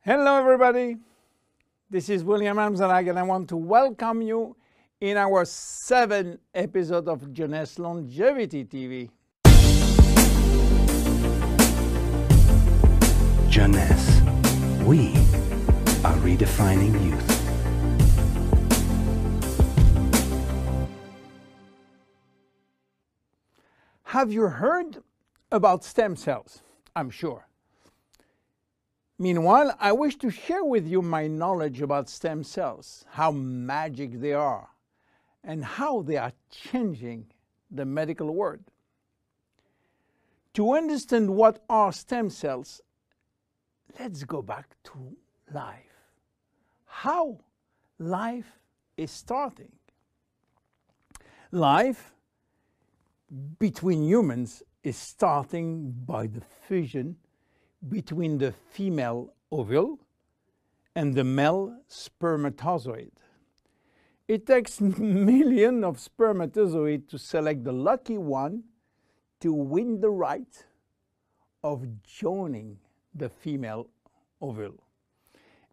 Hello everybody, this is William Amzalag and I want to welcome you in our 7th episode of Jeunesse Longevity TV. Jeunesse, we are redefining youth. Have you heard about stem cells? I'm sure. Meanwhile, I wish to share with you my knowledge about stem cells, how magic they are, and how they are changing the medical world. To understand what are stem cells, let's go back to life. How life is starting. Life between humans is starting by the fusion between the female ovule and the male spermatozoid. It takes millions of spermatozoids to select the lucky one to win the right of joining the female ovule.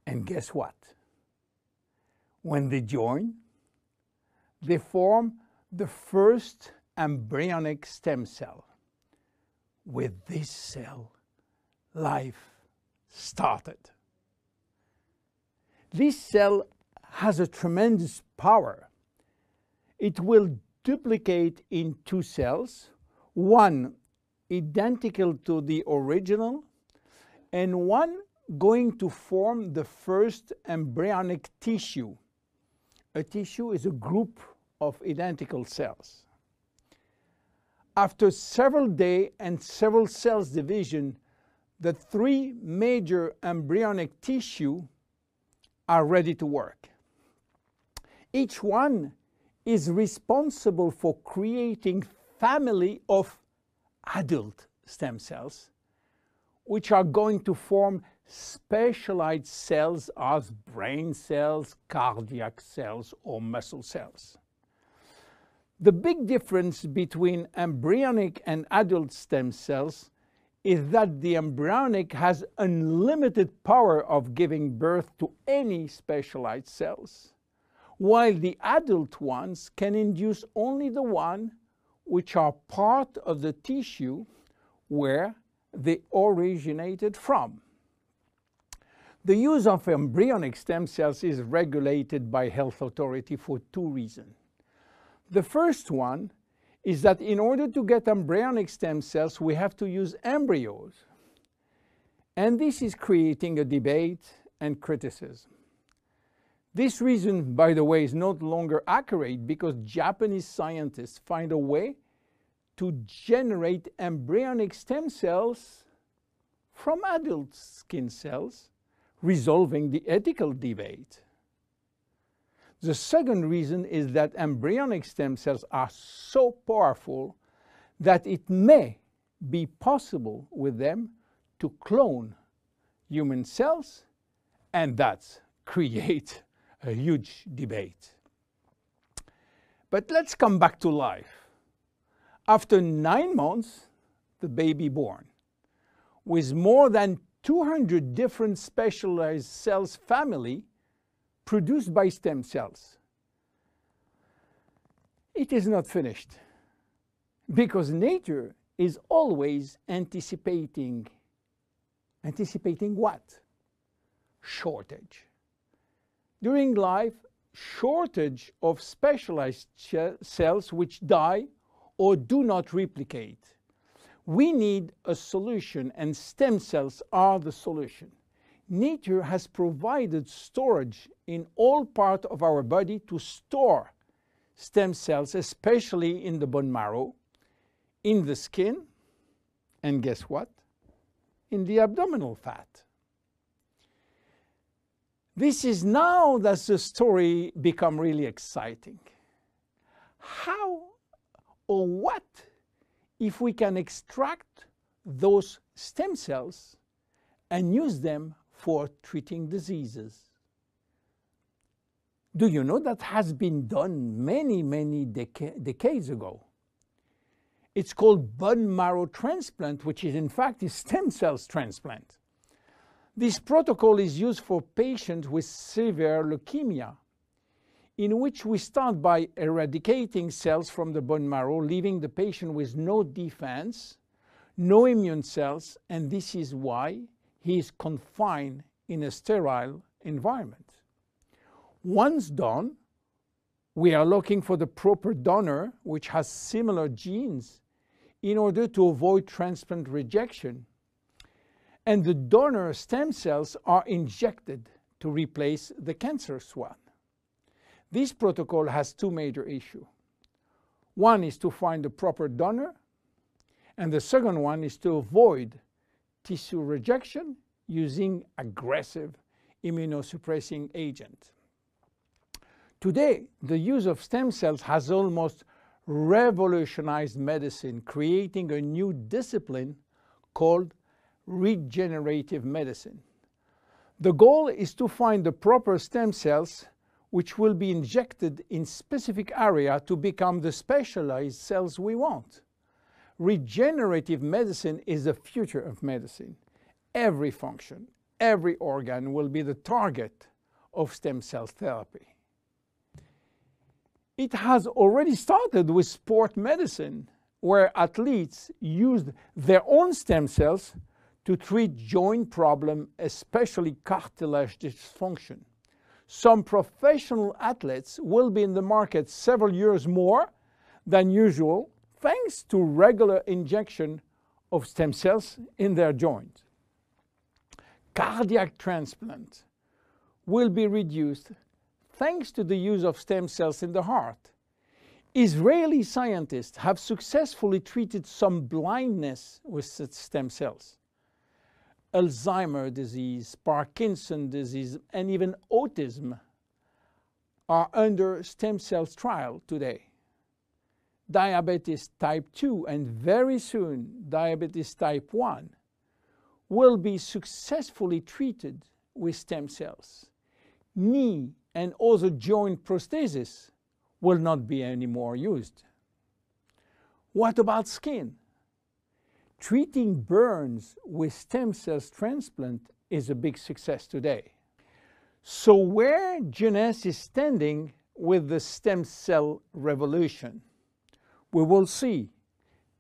And guess what? When they join, they form the first embryonic stem cell. With this cell, life started. This cell has a tremendous power. It will duplicate in 2 cells, one identical to the original, and one going to form the first embryonic tissue. A tissue is a group of identical cells. After several days and several cells division, the 3 major embryonic tissue are ready to work. Each one is responsible for creating family of adult stem cells, which are going to form specialized cells as brain cells, cardiac cells, or muscle cells. The big difference between embryonic and adult stem cells is that the embryonic has unlimited power of giving birth to any specialized cells, while the adult ones can induce only the one which are part of the tissue where they originated from. The use of embryonic stem cells is regulated by health authority for 2 reasons. The first one is that in order to get embryonic stem cells, we have to use embryos. And this is creating a debate and criticism. This reason, by the way, is no longer accurate because Japanese scientists find a way to generate embryonic stem cells from adult skin cells, resolving the ethical debate. The second reason is that embryonic stem cells are so powerful that it may be possible with them to clone human cells, and that's create a huge debate. But let's come back to life. After 9 months, the baby born, with more than 200 different specialized cells family produced by stem cells. It is not finished because nature is always anticipating what? Shortage. During life, shortage of specialized cells which die or do not replicate. We need a solution, and stem cells are the solution. Nature has provided storage in all parts of our body to store stem cells, especially in the bone marrow, in the skin, and guess what? In the abdominal fat. This is now that the story becomes really exciting. How or what if we can extract those stem cells and use them for treating diseases? Do you know that has been done many decades ago? It's called bone marrow transplant, which is in fact a stem cells transplant. This protocol is used for patients with severe leukemia, in which we start by eradicating cells from the bone marrow, leaving the patient with no defense, no immune cells, and this is why he is confined in a sterile environment. Once done, we are looking for the proper donor which has similar genes in order to avoid transplant rejection. And the donor stem cells are injected to replace the cancerous one. This protocol has two major issues. One is to find the proper donor, and the second one is to avoid tissue rejection using aggressive immunosuppressing agent. Today, the use of stem cells has almost revolutionized medicine, creating a new discipline called regenerative medicine. The goal is to find the proper stem cells which will be injected in specific area to become the specialized cells we want. Regenerative medicine is the future of medicine. Every function, every organ will be the target of stem cell therapy. It has already started with sport medicine, where athletes used their own stem cells to treat joint problems, especially cartilage dysfunction. Some professional athletes will be in the market several years more than usual, thanks to regular injection of stem cells in their joint. Cardiac transplant will be reduced thanks to the use of stem cells in the heart. Israeli scientists have successfully treated some blindness with stem cells. Alzheimer's disease, Parkinson's disease, and even autism are under stem cells trial today. Diabetes type 2 and very soon diabetes type 1 will be successfully treated with stem cells. Knee and other joint prosthesis will not be anymore used. What about skin? Treating burns with stem cells transplant is a big success today. So where Jeunesse is standing with the stem cell revolution? We will see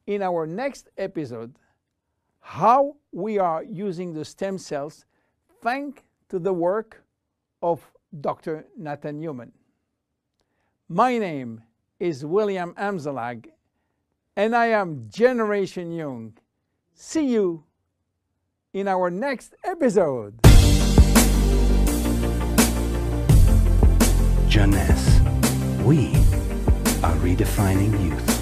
in our next episode how we are using the stem cells thanks to the work of Dr. Nathan Newman. My name is William Amzalag, and I am Generation Young. See you in our next episode. Jeunesse, we are redefining youth.